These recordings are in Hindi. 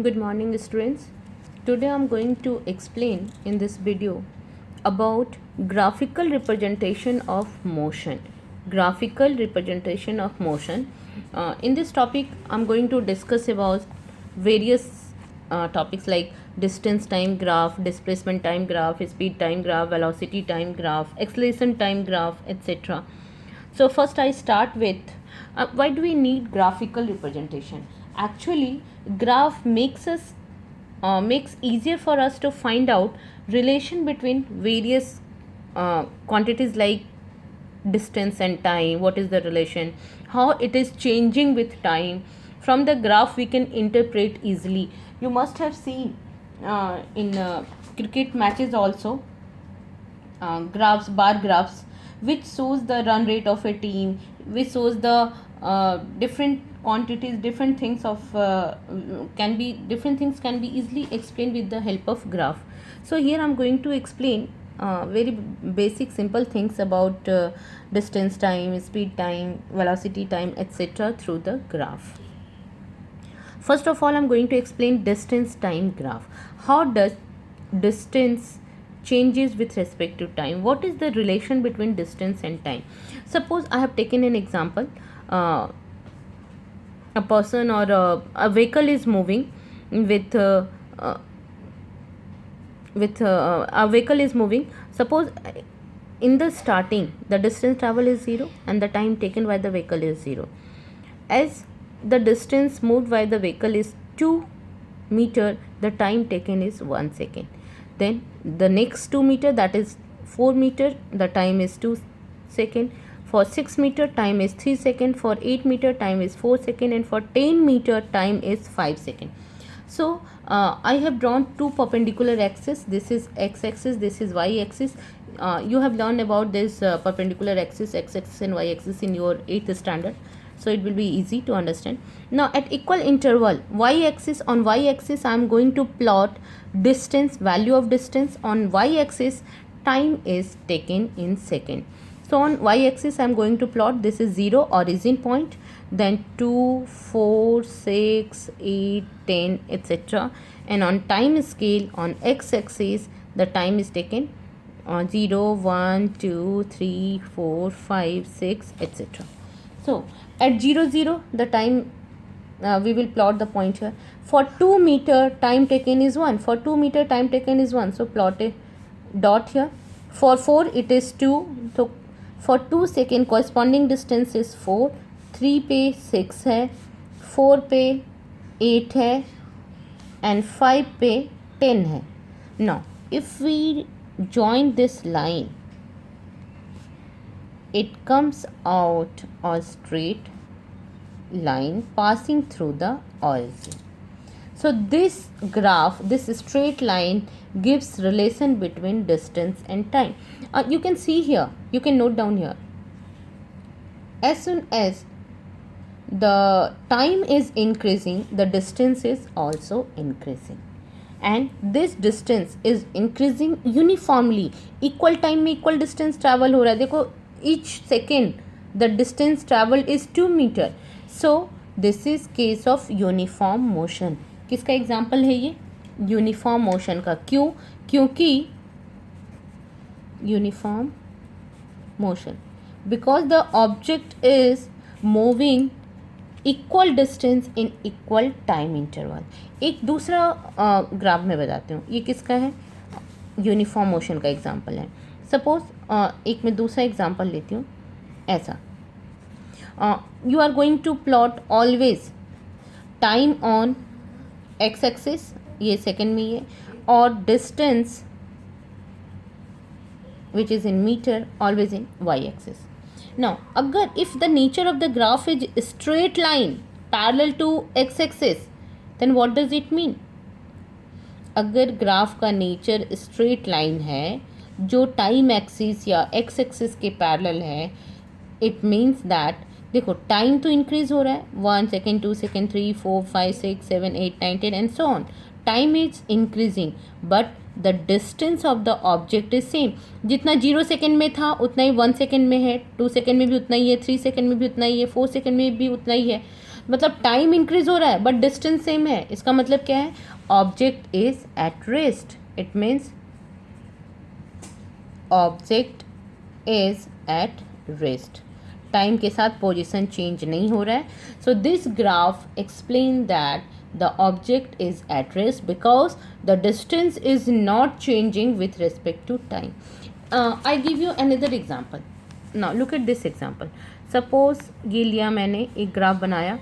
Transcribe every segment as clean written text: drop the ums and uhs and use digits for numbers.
Good morning, students. Today I am going to explain in this video about graphical representation of motion. Graphical representation of motion. In this topic, I am going to discuss about various topics like distance time graph, displacement time graph, speed time graph, velocity time graph, acceleration time graph, etc. So first I start with why do we need graphical representation? Actually, graph makes easier for us to find out relation between various quantities like distance and time. What is the relation? How it is changing with time. From the graph we can interpret easily. You must have seen in cricket matches also graphs, bar graphs, which shows the run rate of a team, which shows the different quantities, different things of can be different things can be easily explained with the help of graph. So here I'm going to explain very basic simple things about distance time, speed time, velocity time, etc. through the graph. First of all, I'm going to explain distance time graph. How does distance changes with respect to time? What is the relation between distance and time? Suppose I have taken an example. A person or a vehicle is moving with a vehicle is moving. Suppose in the starting the distance travel is 0 and the time taken by the vehicle is 0. As the distance moved by the vehicle is 2 meter, the time taken is 1 second. Then the next 2 meter, that is 4 meter, the time is 2 second. For 6 meter, time is 3 second. For 8 meter, time is 4 second. And for 10 meter, time is 5 second. So I have drawn two perpendicular axes. This is x-axis, this is y-axis. You have learned about this perpendicular axis, x-axis and y-axis in your 8th standard. So it will be easy to understand. Now at equal interval, y-axis, on y-axis I am going to plot distance, value of distance. On y-axis, time is taken in second. So on y-axis I am going to plot, this is 0, origin point, then 2, 4, 6, 8, 10, etc. And on time scale, on x-axis, the time is taken 0, 1, 2, 3, 4, 5, 6, etc. So at 0, 0, the time we will plot the point here. For 2 meter, time taken is 1. For 2 meter, time taken is 1. So plot a dot here. For 4, it is 2. So for 2 second, corresponding distance is 4. 3 पे 6 है, 4 पे 8 है, and 5 पे 10 है. Now, if we join this line, it comes out a straight line passing through the origin. So this graph, this straight line gives relation between distance and time. You can see here, you can note down here. As soon as the time is increasing, the distance is also increasing. And this distance is increasing uniformly. Equal time में equal distance travel हो रहा है. देखो, each second the distance traveled is 2 meter. So this is case of uniform motion. किसका एग्जाम्पल है ये? यूनिफॉर्म मोशन का. क्यों? क्योंकि uniform motion, because the object is moving equal distance in equal time interval. एक दूसरा ग्राफ में बताती हूँ, ये किसका है? यूनिफॉर्म मोशन का एग्जाम्पल है. सपोज एक मैं दूसरा एग्जाम्पल लेती हूँ. ऐसा you are going to plot always time on x axis, ये सेकेंड में है, और distance which is in meter always in y-axis. Now, agar if the nature of the graph is straight line parallel to x-axis, then what does it mean? अगर ग्राफ का नेचर स्ट्रेट लाइन है जो टाइम एक्सिस या एक्स एक्सिस के पैरेलल है, इट मीन्स दैट देखो टाइम तो इंक्रीज हो रहा है, 1 second, 2 second, 3, 4, 5, 6, 7, 8, 9, 10 and so on. Time is increasing but the distance of the object is same. जितना 0 सेकेंड में था उतना ही 1 सेकेंड में है, 2 सेकेंड में भी उतना ही है, 3 सेकेंड में भी उतना ही है, 4 सेकेंड में भी उतना ही है. मतलब टाइम इंक्रीज हो रहा है बट डिस्टेंस सेम है, इसका मतलब क्या है, object is at rest, it means object is at rest, time के साथ पोजीशन चेंज नहीं हो रहा है. सो this graph explain that the object is at rest because the distance is not changing with respect to time. I give you another example. Now look at this example. Suppose ये लिया मैंने, एक ग्राफ बनाया,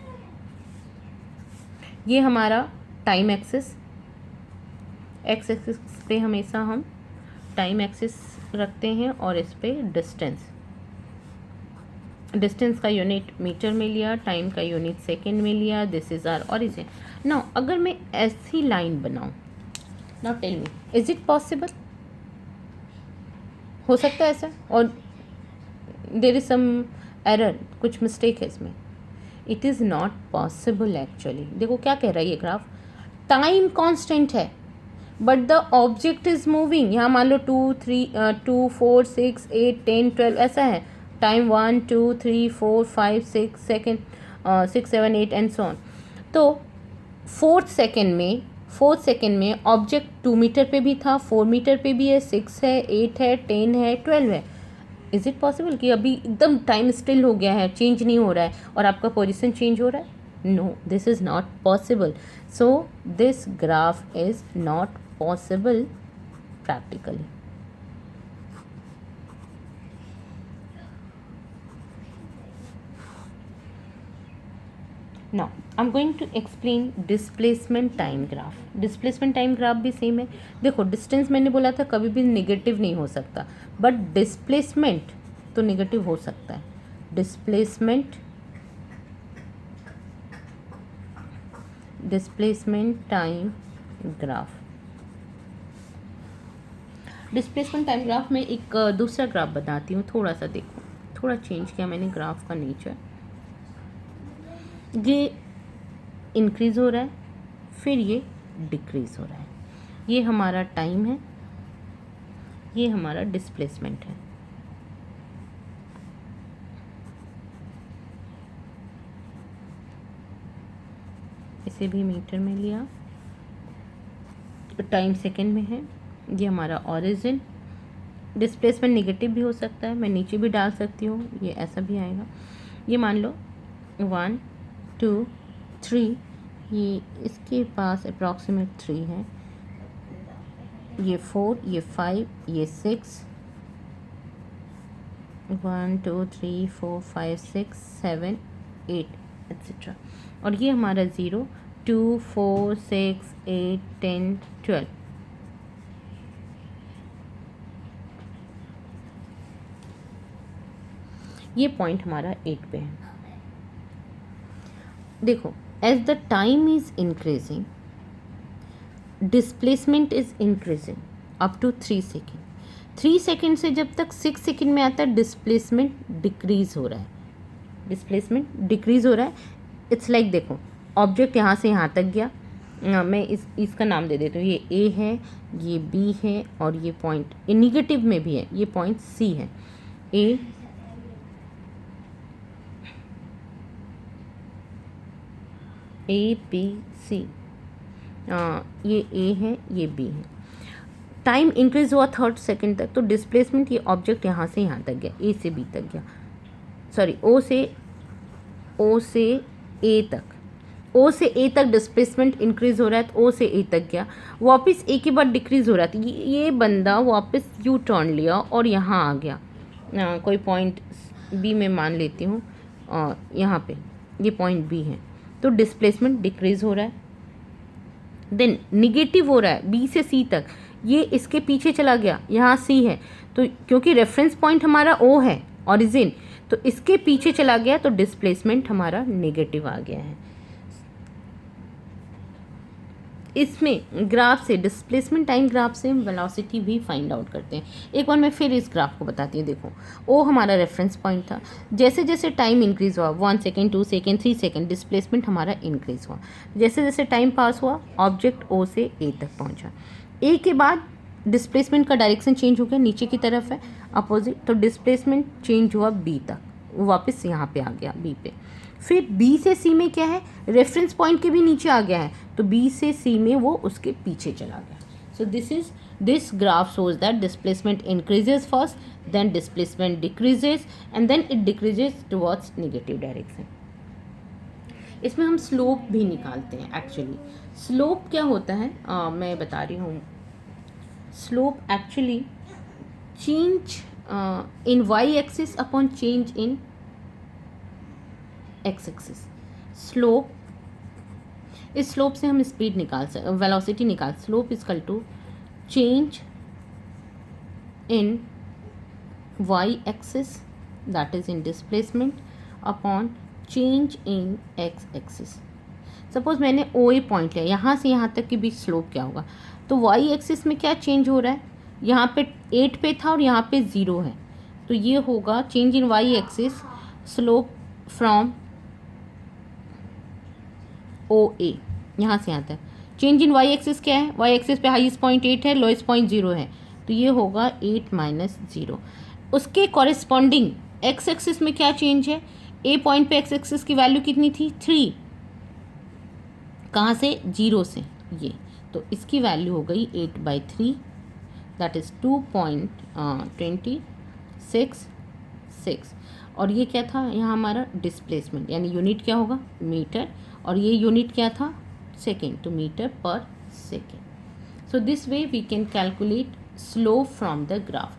ये हमारा टाइम एक्सिस, एक्स एक्सिस पे हमेशा हम टाइम एक्सिस रखते हैं और इस पे डिस्टेंस, डिस्टेंस का यूनिट मीटर में लिया, टाइम का यूनिट सेकेंड में लिया. This is our origin. Now अगर मैं ऐसी लाइन बनाऊं, now tell me is it possible, हो सकता है ऐसा, और देर इज सम एरर, कुछ मिस्टेक है इसमें. It is not possible actually. देखो क्या कह रहा है ये ग्राफ, टाइम कांस्टेंट है but the object is moving. यहाँ मान लो 2 4 6 8 10 12 ऐसा है, time 1 2 3 4 5 6 second 6 7 8 and so on. तो फोर्थ सेकेंड में ऑब्जेक्ट 2 मीटर पे भी था, 4 मीटर पे भी है, 6 है, 8 है, 10 है, 12 है. इज इट पॉसिबल कि अभी एकदम टाइम स्टिल हो गया है, चेंज नहीं हो रहा है और आपका पोजीशन चेंज हो रहा है? No, this is not possible. So this graph is not possible practically. Now I'm going to explain displacement time graph. Displacement time graph भी सेम है. देखो डिस्टेंस मैंने बोला था कभी भी नेगेटिव नहीं हो सकता, बट डिस्प्लेसमेंट तो नेगेटिव हो सकता है. Displacement time graph. Displacement time graph में एक दूसरा ग्राफ बताती हूँ. थोड़ा सा देखो, थोड़ा चेंज किया मैंने ग्राफ का नेचर. ये इंक्रीज़ हो रहा है, फिर ये डिक्रीज़ हो रहा है. ये हमारा टाइम है, ये हमारा डिस्प्लेसमेंट है. इसे भी मीटर में लिया, टाइम सेकेंड में है. ये हमारा ओरिजिन. डिस्प्लेसमेंट नेगेटिव भी हो सकता है, मैं नीचे भी डाल सकती हूँ, ये ऐसा भी आएगा. ये मान लो 1 2 3, ये इसके पास अप्रॉक्सीमेट 3 है, ये 4, ये 5, ये 6, 1 2 3 4 5 6 7 8 एट्सेट्रा. और ये हमारा 0 2 4 6 8 10 12. ये पॉइंट हमारा 8 पे है. देखो, as the time is increasing, displacement is increasing up to 3 second. 3 second से जब तक 6 सेकेंड में आता है डिस्प्लेसमेंट डिक्रीज हो रहा है. डिस्प्लेसमेंट डिक्रीज हो रहा है. इट्स लाइक देखो, ऑब्जेक्ट यहाँ से यहाँ तक गया. मैं इसका नाम दे देती हूँ. ये ए है, ये बी है, और ये पॉइंट ए निगेटिव में भी है, ये पॉइंट सी है. ए बी सी, ये ए है, ये बी है. टाइम इंक्रीज हुआ 3rd सेकेंड तक, तो डिस्प्लेसमेंट ये ऑब्जेक्ट यहाँ से यहाँ तक गया, ए से बी तक गया, सॉरी ओ से ए तक. ओ से ए तक डिस्प्लेसमेंट इंक्रीज हो रहा है, तो ओ से ए तक गया, वापस ए के बाद डिक्रीज हो रहा था. ये बंदा वापस यू टर्न लिया और यहाँ आ गया. कोई पॉइंट बी में मान लेती हूँ, यहाँ पे ये पॉइंट बी है, तो डिस्प्लेसमेंट डिक्रीज हो रहा है. देन निगेटिव हो रहा है बी से सी तक. ये इसके पीछे चला गया, यहाँ सी है, तो क्योंकि रेफरेंस पॉइंट हमारा ओ है, ओरिजिन, तो इसके पीछे चला गया, तो डिस्प्लेसमेंट हमारा नेगेटिव आ गया है. इसमें ग्राफ से, डिस्प्लेसमेंट टाइम ग्राफ से हम वेलोसिटी भी फाइंड आउट करते हैं. एक बार मैं फिर इस ग्राफ को बताती हूँ. देखो, ओ हमारा रेफरेंस पॉइंट था. जैसे जैसे टाइम इंक्रीज हुआ, 1 सेकेंड 2 सेकेंड 3 सेकेंड, डिस्प्लेसमेंट हमारा इंक्रीज हुआ. जैसे जैसे टाइम पास हुआ, ऑब्जेक्ट ओ से ए तक पहुँचा. ए के बाद डिस्प्लेसमेंट का डायरेक्शन चेंज हो गया, नीचे की तरफ है, अपोजिट, तो डिस्प्लेसमेंट चेंज हुआ बी तक, वो वापस यहाँ पे आ गया बी पे. फिर बी से सी में क्या है, रेफरेंस पॉइंट के भी नीचे आ गया है, तो बी से सी में वो उसके पीछे चला गया. So this graph shows that displacement increases first, then displacement decreases and then it decreases towards negative direction. इसमें हम स्लोप भी निकालते हैं. एक्चुअली स्लोप क्या होता है, मैं बता रही हूँ. Slope actually change in y-axis upon change in x-axis. Slope, इस स्लोप से हम स्पीड निकाल सकते, वेलोसिटी निकाल. Slope is equal to change in y-axis that is in displacement upon change in x-axis. Suppose मैंने ओ ए पॉइंट लिया, यहाँ से यहाँ तक के बीच स्लोप क्या होगा, तो y-axis में क्या चेंज हो रहा है, यहाँ पे 8 पे था और यहाँ पे 0 है, तो ये होगा change in y-axis slope from O A, यहाँ से यहाँ तक. चेंज इन y-axis क्या है, y-axis पे हाईएस्ट पॉइंट 8 है, लोएस्ट पॉइंट 0 है, तो ये होगा 8 माइनस 0. उसके कॉरेस्पॉन्डिंग x-axis में क्या चेंज है, ए पॉइंट पे x-axis की वैल्यू कितनी थी 3, कहाँ से 0 से ये, तो इसकी वैल्यू हो गई 8/3 दैट इज़ 2.26 और ये क्या था यहाँ हमारा डिस्प्लेसमेंट, यानी यूनिट क्या होगा मीटर, और ये यूनिट क्या था सेकेंड, तो मीटर पर second. So this way we can calculate slope from the graph.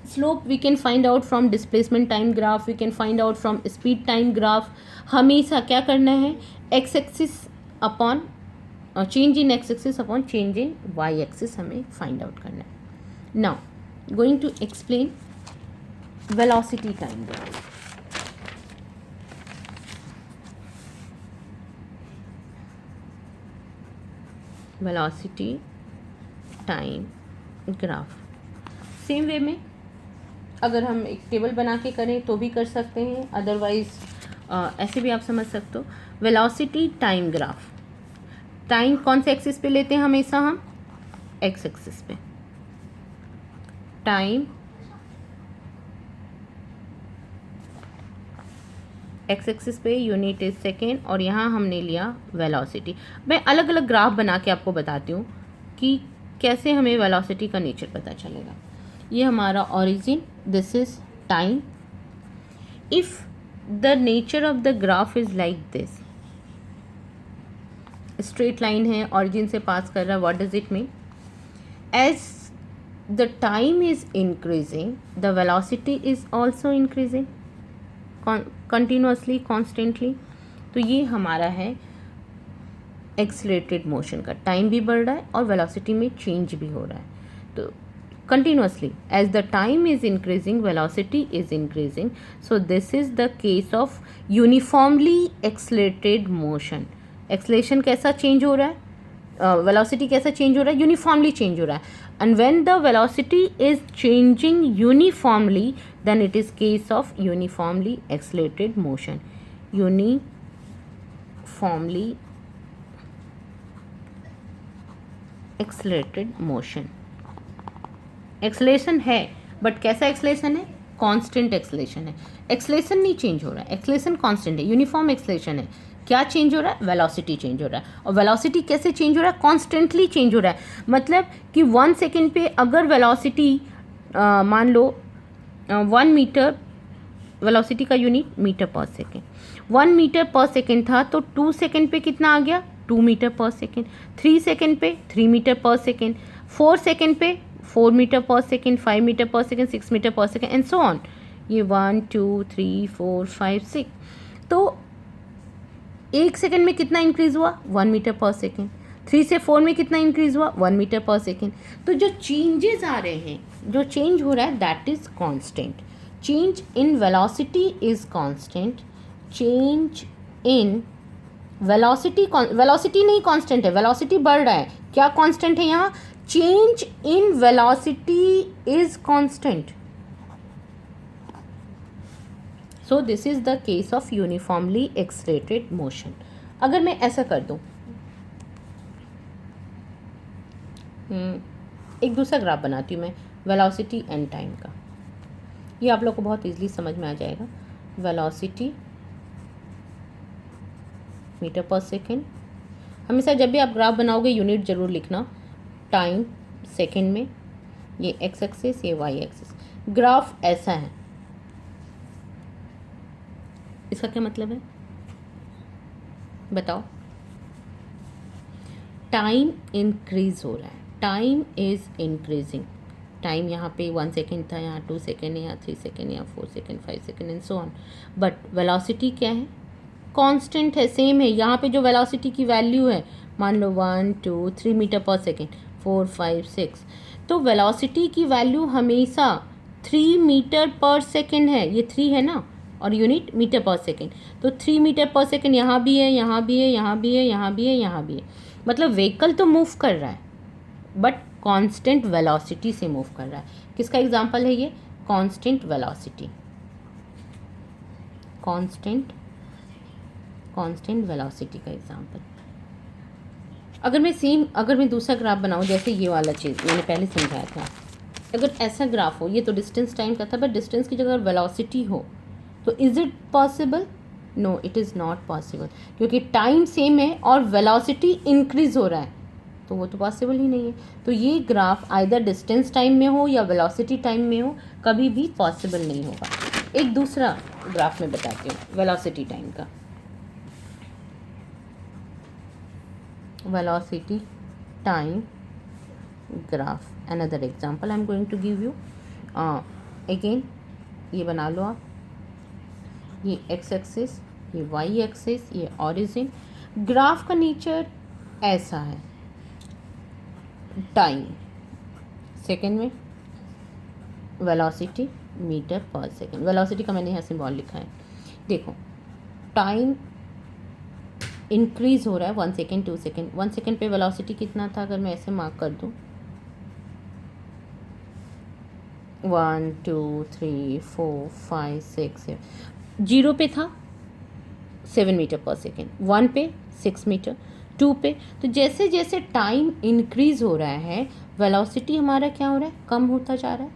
Slope we can find out from displacement time graph, we can find out from speed time graph. हमेशा क्या करना है, X axis upon change in X axis upon change in Y axis हमें फाइंड आउट करना है. Now going to explain velocity time graph. Velocity time graph same way में अगर हम एक टेबल बना के करें तो भी कर सकते हैं, अदरवाइज ऐसे भी आप समझ सकते हो. वेलोसिटी टाइम ग्राफ, टाइम कौन से एक्सिस पे लेते हैं हमेशा हम, एक्स एक्सिस पे. टाइम एक्स एक्सिस पे, यूनिट इज सेकेंड, और यहाँ हमने लिया वेलोसिटी. मैं अलग अलग ग्राफ बना के आपको बताती हूँ कि कैसे हमें वेलोसिटी का नेचर पता चलेगा. ये हमारा origin, this is time. If the nature of the graph is like this, straight line है, ऑरिजिन से पास कर रहा है, what does it mean, as the time is increasing the velocity is also increasing continuously constantly. तो ये हमारा है एक्सलेटेड मोशन का, टाइम भी बढ़ रहा है और वेलोसिटी में चेंज भी हो रहा है. तो continuously as the time is increasing velocity is increasing, so this is the case of uniformly accelerated motion. acceleration कैसा change हो रहा है, velocity कैसा change हो रहा है, uniformly change हो रहा है. and when the velocity is changing uniformly then it is case of uniformly accelerated motion. uniformly accelerated motion. Acceleration है, बट कैसा एक्सलेशन है, कांस्टेंट एक्सलेशन है. एक्सलेशन नहीं चेंज हो रहा है, एक्सलेशन कांस्टेंट है, यूनिफॉर्म एक्सलेशन है. क्या चेंज हो रहा है, वेलोसिटी चेंज हो रहा है. और वेलोसिटी कैसे चेंज हो रहा है, कॉन्स्टेंटली चेंज हो रहा है. मतलब कि 1 सेकेंड पे अगर वेलोसिटी मान लो 1 मीटर, वेलोसिटी का यूनिट मीटर पर सेकेंड, 1 मीटर पर सेकेंड था, तो 2 सेकेंड पे कितना आ गया, 2 मीटर पर सेकेंड. 3 सेकेंड पे 3 मीटर पर सेकेंड. 4 सेकेंड पे 4 मीटर पर सेकेंड, 5 मीटर पर सेकेंड, 6 मीटर पर सेकेंड एंड सो ऑन. ये 1 2 3 4 5 6. तो 1 सेकेंड में कितना इंक्रीज हुआ, 1 मीटर पर सेकेंड. 3 से 4 में कितना इंक्रीज हुआ, 1 मीटर पर सेकेंड. तो जो चेंजेस आ रहे हैं, जो चेंज हो रहा है, that is constant. Change in velocity is constant. Change in velocity, velocity नहीं कांस्टेंट है, वेलोसिटी बढ़ रहा है. क्या कांस्टेंट है यहाँ, change in velocity is constant. So this is the case of uniformly accelerated motion. अगर मैं ऐसा कर दूं, एक दूसरा ग्राफ बनाती हूँ मैं वेलोसिटी एंड टाइम का. ये आप लोग को बहुत इजीली समझ में आ जाएगा. वेलोसिटी मीटर पर सेकेंड। हमेशा जब भी आप ग्राफ बनाओगे यूनिट ज़रूर लिखना, टाइम सेकेंड में, ये एक्स एक्सिस ये वाई एक्सिस। ग्राफ ऐसा है, इसका क्या मतलब है बताओ? टाइम इंक्रीज हो रहा है, टाइम इज इंक्रीजिंग। टाइम यहाँ पे 1 सेकेंड था, यहाँ 2 सेकेंड है, यहाँ 3 सेकेंड, यहाँ 4 second, 5 second and so on. But velocity क्या है? कांस्टेंट है, सेम है। यहाँ पे जो वेलोसिटी की वैल्यू है, मान लो 1 2 3 मीटर पर सेकेंड, 4 5 6, तो वेलोसिटी की वैल्यू हमेशा 3 मीटर पर सेकेंड है। ये 3 है ना, और यूनिट मीटर पर सेकेंड, तो 3 मीटर पर सेकेंड यहाँ भी है, यहाँ भी है, यहाँ भी है, यहाँ भी है, यहाँ भी है। मतलब व्हीकल तो मूव कर रहा है बट कांस्टेंट वेलोसिटी से मूव कर रहा है। किसका एग्जांपल है ये? कांस्टेंट वेलोसिटी, कांस्टेंट वेलोसिटी का एग्जांपल। अगर मैं दूसरा ग्राफ बनाऊं, जैसे ये वाला चीज़ मैंने पहले समझाया था, अगर ऐसा ग्राफ हो, ये तो डिस्टेंस टाइम का था, बट डिस्टेंस की जगह वेलोसिटी हो, तो is it possible? No, it is not possible, क्योंकि टाइम सेम है और वेलोसिटी इंक्रीज हो रहा है, तो वो तो पॉसिबल ही नहीं है। तो ये ग्राफ आइदर डिस्टेंस टाइम में हो या वेलोसिटी टाइम में हो, कभी भी पॉसिबल नहीं होगा। एक दूसरा ग्राफ में बताती हूँ वेलोसिटी टाइम का। Velocity time graph, another example I am going to give you. Again ये बना लो आप, ये एक्स एक्सिस, ये वाई एक्सिस, ये ऑरिजिन। ग्राफ का नेचर ऐसा है, टाइम सेकेंड में, वेलोसिटी मीटर पर सेकेंड। वेलोसिटी का मैंने यहाँ सिंबल लिखा है, देखो टाइम इंक्रीज हो रहा है 1 सेकेंड 2 सेकेंड। 1 सेकेंड पे वेलोसिटी कितना था? अगर मैं ऐसे मार्क कर दूँ, 1 2 3 4 5 6 7, 0 पे था 7 मीटर पर सेकेंड, 1 पे 6 मीटर, 2 पे। तो जैसे जैसे टाइम इंक्रीज हो रहा है, वेलोसिटी हमारा क्या हो रहा है? कम होता जा रहा है,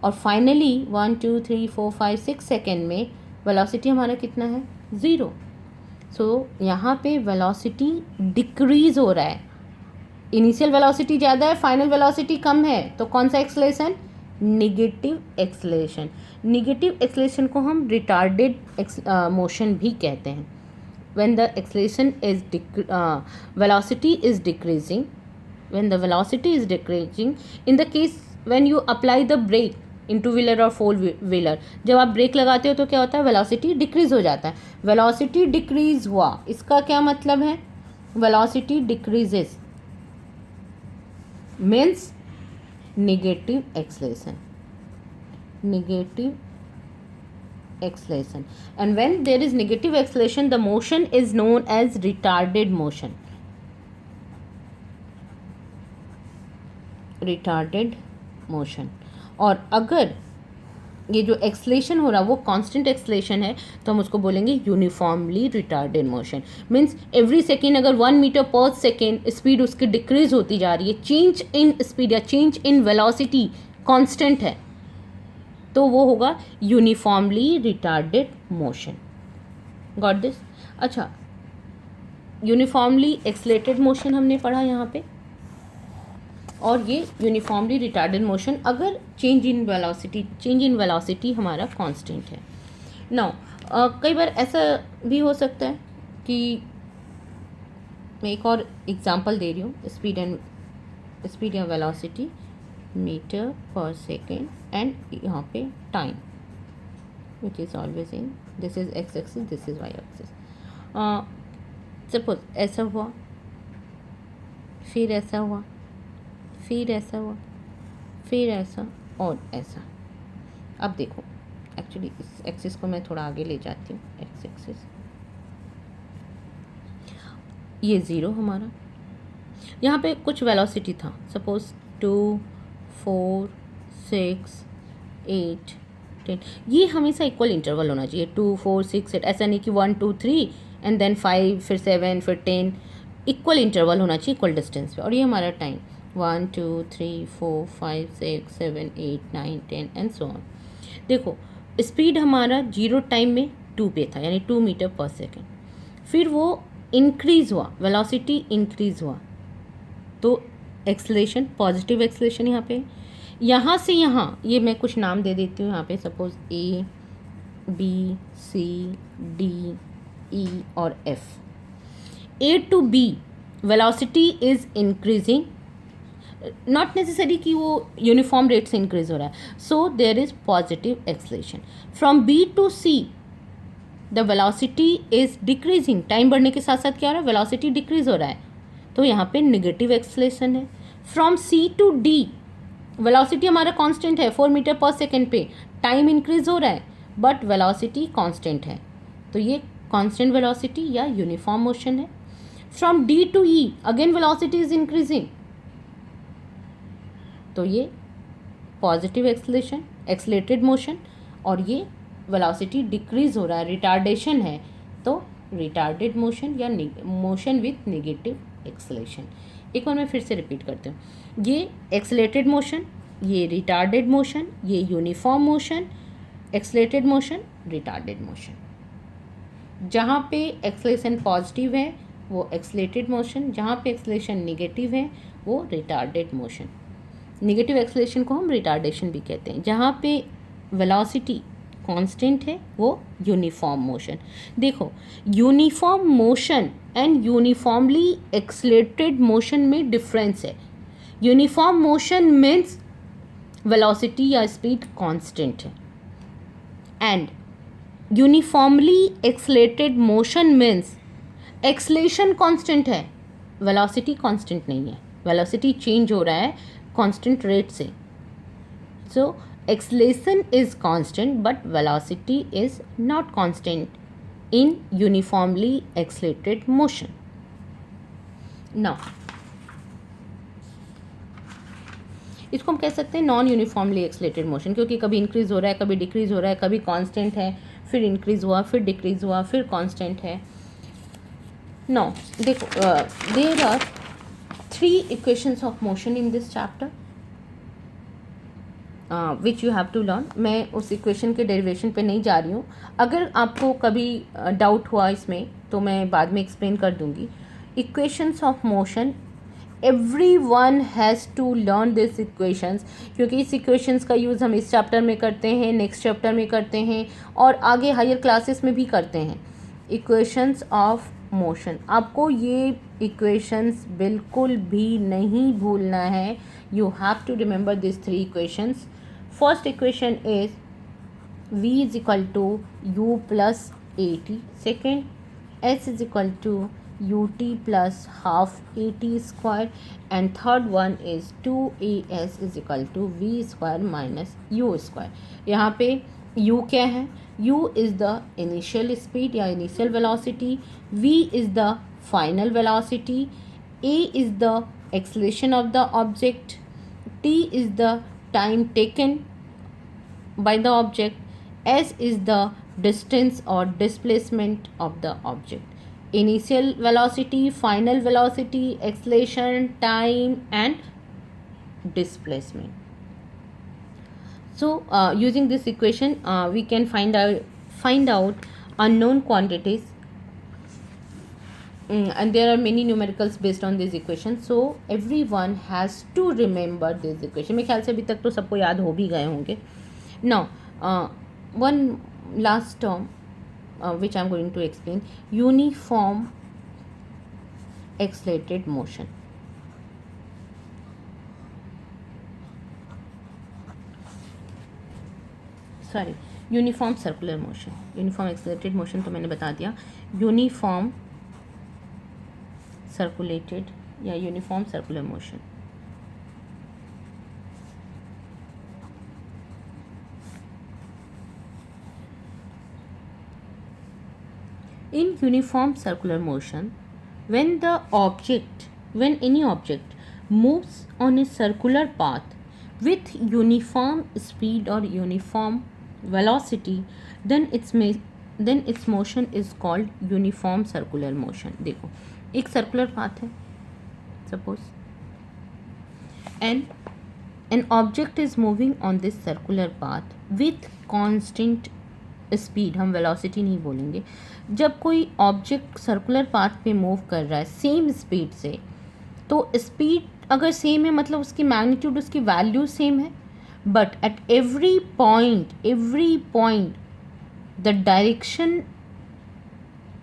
और फाइनली 1 2 3 4 5 6 सेकेंड में वेलोसिटी हमारा कितना है? 0। सो यहाँ पे वेलोसिटी डिक्रीज हो रहा है। इनिशियल वेलोसिटी ज़्यादा है, फाइनल वेलोसिटी कम है, तो कौन सा acceleration? Negative acceleration. Negative acceleration को हम रिटार्डेड मोशन भी कहते हैं। when the acceleration is velocity is decreasing, when the velocity is decreasing, in the case when you apply the brake in two wheeler और फोर व्हीलर, जब आप ब्रेक लगाते हो तो क्या होता है? वेलोसिटी डिक्रीज हो जाता है। वेलोसिटी डिक्रीज हुआ, इसका क्या मतलब है? Velocity decreases means negative acceleration, negative acceleration. And when there is negative acceleration, the motion is known as retarded motion. Retarded motion. और अगर ये जो एक्सलेशन हो रहा है वो कांस्टेंट एक्सलेशन है, तो हम उसको बोलेंगे uniformly retarded motion. Means every second अगर 1 मीटर पर सेकेंड स्पीड उसकी डिक्रीज होती जा रही है, चेंज इन स्पीड या चेंज इन वेलोसिटी कांस्टेंट है, तो वो होगा uniformly retarded motion. Got this? अच्छा, यूनिफॉर्मली एक्सलेटेड मोशन हमने पढ़ा यहाँ पे, और ये यूनिफॉर्मली रिटार्डेड मोशन अगर चेंज इन वेलोसिटी हमारा कांस्टेंट है। नाउ कई बार ऐसा भी हो सकता है कि मैं एक और एग्जांपल दे रही हूँ, स्पीड या वेलोसिटी मीटर पर सेकेंड एंड यहाँ पे time which is always in, this is X axis, this is Y axis. Suppose ऐसा हुआ, फिर ऐसा हुआ, फिर ऐसा हुआ, फिर ऐसा और ऐसा। अब देखो, एक्चुअली इस एक्सिस को मैं थोड़ा आगे ले जाती हूँ, एक्स एक्सिस, ये 0 हमारा, यहाँ पे कुछ वेलोसिटी था, सपोज 2 4 6 8 10, ये हमेशा इक्वल इंटरवल होना चाहिए, 2 4 6 8, ऐसा नहीं कि 1 2 3 एंड देन 5 फिर 7 फिर 10, इक्वल इंटरवल होना चाहिए इक्वल डिस्टेंस पे। और ये हमारा टाइम 1 2 3 4 5 6 7 8 9 10 एंड सो ऑन। देखो स्पीड हमारा 0 टाइम में 2 पे था, यानी 2 मीटर पर सेकेंड, फिर वो इंक्रीज हुआ, वेलोसिटी इंक्रीज हुआ, तो एक्सलेशन, पॉजिटिव एक्सलेशन यहाँ पे। यहाँ से यहाँ ये मैं कुछ नाम दे देती हूँ यहाँ पे, suppose A B C D E और F. A to B velocity is increasing, not necessary कि वो यूनिफॉर्म रेट से इंक्रीज हो रहा है, so there is positive acceleration. From B to C the velocity is decreasing, time बढ़ने के साथ साथ क्या हो रहा है, वेलोसिटी डिक्रीज हो रहा है, तो यहाँ पे नेगेटिव एक्सलेशन है। From C to D velocity हमारा कांस्टेंट है 4 मीटर पर सेकेंड पे, टाइम इंक्रीज हो रहा है बट वेलोसिटी कांस्टेंट है, तो ये कांस्टेंट वेलोसिटी या यूनिफॉर्म मोशन है। From D to E again velocity is increasing, तो ये पॉजिटिव एक्सलेशन, एक्सलेटेड मोशन, और ये वेलोसिटी डिक्रीज हो रहा है, रिटार्डेशन है, तो रिटार्डेड मोशन या मोशन विथ नेगेटिव एक्सलेशन। एक बार मैं फिर से रिपीट करती हूँ, ये एक्सलेटेड मोशन, ये रिटार्डेड मोशन, ये uniform motion, accelerated motion, retarded motion. जहाँ पे एक्सलेशन पॉजिटिव है वो एक्सलेटेड मोशन, जहाँ पे एक्सलेशन नेगेटिव है वो रिटार्डेड मोशन। नेगेटिव एक्सलेशन को हम रिटार्डेशन भी कहते हैं। जहाँ पे वेलोसिटी कांस्टेंट है वो यूनिफॉर्म मोशन। देखो, uniform motion and uniformly accelerated motion में डिफरेंस है। यूनिफॉर्म मोशन मीन्स वेलोसिटी या स्पीड कांस्टेंट है, and uniformly accelerated motion means acceleration constant है, वेलोसिटी कांस्टेंट नहीं है, वेलोसिटी चेंज हो रहा है कांस्टेंट रेट से। So acceleration is constant but velocity is not constant in uniformly accelerated motion. Now इसको हम कह सकते हैं नॉन यूनिफॉर्मली एक्सलेटेड मोशन, क्योंकि कभी इंक्रीज हो रहा है, कभी डिक्रीज हो रहा है, कभी कांस्टेंट है, फिर इंक्रीज हुआ, फिर डिक्रीज हुआ, फिर कांस्टेंट है। नाउ देखो, there are 3 equations of motion in this chapter which you have to learn. मैं उस इक्वेशन के डेरिवेशन पे नहीं जा रही हूँ, अगर आपको कभी डाउट हुआ इसमें तो मैं बाद में एक्सप्लेन कर दूँगी। Equations of motion, everyone has to learn this equations, क्योंकि इस इक्वेशंस का यूज़ हम इस चैप्टर में करते हैं, नेक्स्ट चैप्टर में करते हैं, और आगे हायर क्लासेस में भी करते हैं। इक्वेशंस ऑफ मोशन, आपको ये इक्वेशंस बिल्कुल भी नहीं भूलना है। You have to remember this 3 equations. First equation is v is equal to u plus A T, second s is equal to ut plus half A T square, and third one इज 2as is equal to v square minus u square. यहाँ पे u क्या है, u is the initial speed या initial velocity, v is the final velocity, a is the acceleration of the object, t is the time taken by the object, s is the distance or displacement of the object. Initial velocity, final velocity, acceleration, time and displacement. So using this equation we can find out unknown quantities, and there are many numericals based on this equation, so everyone has to remember this equation. मेरे ख्याल से अभी तक तो सबको याद हो भी गए होंगे. Now one last term which I am going to explain, uniform accelerated motion. Sorry, uniform circular motion. Uniform accelerated motion तो मैंने बता दिया, यूनिफॉर्म सर्कुलेटेड या uniform circular motion. In uniform circular motion, when any object moves on a circular path with uniform speed or uniform velocity, then its motion is called uniform circular motion. देखो, एक circular path है, suppose, and an object is moving on this circular path with constant speed, हम वेलोसिटी नहीं बोलेंगे, जब कोई ऑब्जेक्ट सर्कुलर पाथ पे मूव कर रहा है सेम स्पीड से, तो स्पीड अगर सेम है मतलब उसकी मैग्नीट्यूड, उसकी वैल्यू सेम है, but at every point the direction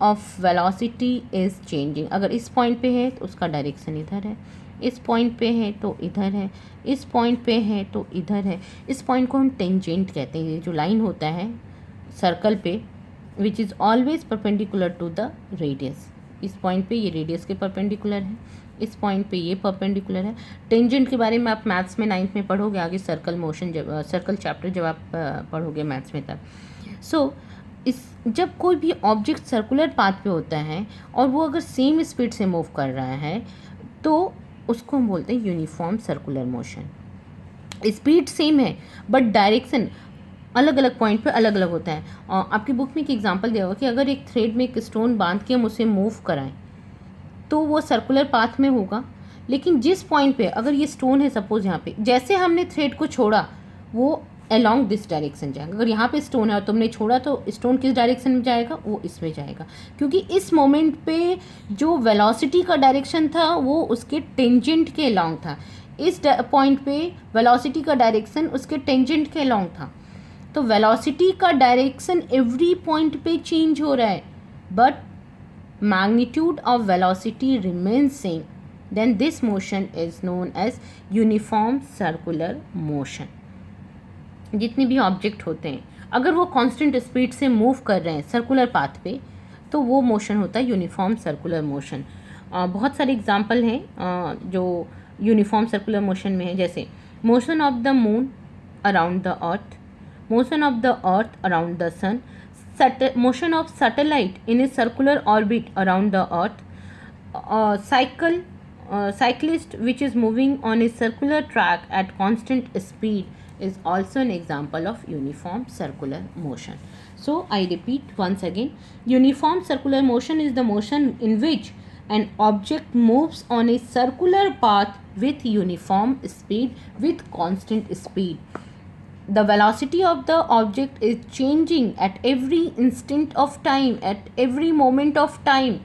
of velocity is changing. अगर इस पॉइंट पे है तो उसका डायरेक्शन इधर है, इस पॉइंट पे है तो इधर है, इस पॉइंट पे है तो इधर है। इस पॉइंट को हम टेंजेंट कहते हैं। ये जो लाइन होता है सर्कल पे which is always perpendicular to the radius, इस पॉइंट पे ये रेडियस के परपेंडिकुलर है, इस पॉइंट पे ये परपेंडिकुलर है। टेंजेंट के बारे में आप मैथ्स में 9th में पढ़ोगे आगे, सर्कल मोशन जब सर्कल चैप्टर जब आप पढ़ोगे मैथ्स में तब। सो इस जब कोई भी ऑब्जेक्ट सर्कुलर पाथ पे होता है और वो अगर सेम स्पीड से मूव कर रहा है तो उसको हम बोलते हैं uniform circular motion. Speed same है बट डायरेक्शन अलग अलग पॉइंट पे अलग अलग होता है। आपकी बुक में एक एग्जांपल दिया हुआ कि अगर एक थ्रेड में एक स्टोन बांध के हम उसे मूव कराएं तो वो सर्कुलर पाथ में होगा, लेकिन जिस पॉइंट पे अगर ये स्टोन है सपोज यहाँ पे, जैसे हमने थ्रेड को छोड़ा वो अलोंग दिस डायरेक्शन जाएगा। अगर यहाँ पे स्टोन है और तुमने छोड़ा तो स्टोन किस डायरेक्शन में जाएगा, वो इसमें जाएगा, क्योंकि इस मोमेंट पे जो वेलोसिटी का डायरेक्शन था वो उसके टेंजेंट के अलोंग था, इस पॉइंट पे वेलोसिटी का डायरेक्शन उसके टेंजेंट के अलोंग था। तो वेलोसिटी का डायरेक्शन एवरी पॉइंट पे चेंज हो रहा है but magnitude of velocity remains same, then this motion is known as uniform circular motion। जितने भी ऑब्जेक्ट होते हैं अगर वो कांस्टेंट स्पीड से मूव कर रहे हैं सर्कुलर पाथ पे तो वो मोशन होता है यूनिफॉर्म सर्कुलर मोशन। बहुत सारे एग्जांपल हैं जो यूनिफॉर्म सर्कुलर मोशन में है, जैसे motion of the moon around the earth, motion of the earth around the sun, motion of satellite in a circular orbit around the earth, cyclist which is moving on a circular track at constant speed is also an example of uniform circular motion. So I repeat once again, uniform circular motion is the motion in which an object moves on a circular path with uniform speed with constant speed. The velocity of the object is changing at every instant of time, at every moment of time,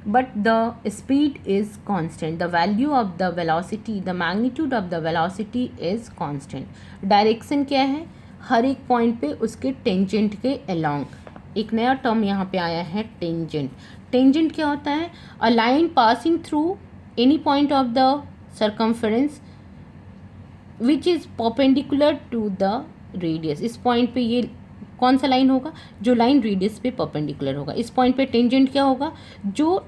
but the speed is constant. The value of the velocity, the magnitude of the velocity is constant. Direction क्या है, हर एक पॉइंट पे उसके टेंजेंट के अलोंग। एक नया टर्म यहाँ पे आया है टेंजेंट। टेंजेंट क्या होता है, a line passing through any point of the circumference which is perpendicular to the radius. इस पॉइंट पे ये कौन सा लाइन होगा, जो लाइन रेडियस पे परपेंडिकुलर होगा। इस पॉइंट पे टेंजेंट क्या होगा, जो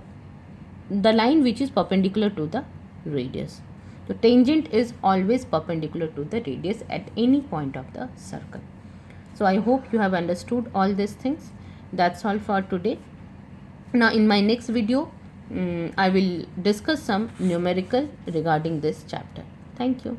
the line which is perpendicular to the radius. तो tangent is always perpendicular to the radius at any point of the circle. So I hope you have understood all these things. That's all for today. Now in my next video I will discuss some numerical regarding this chapter. Thank you.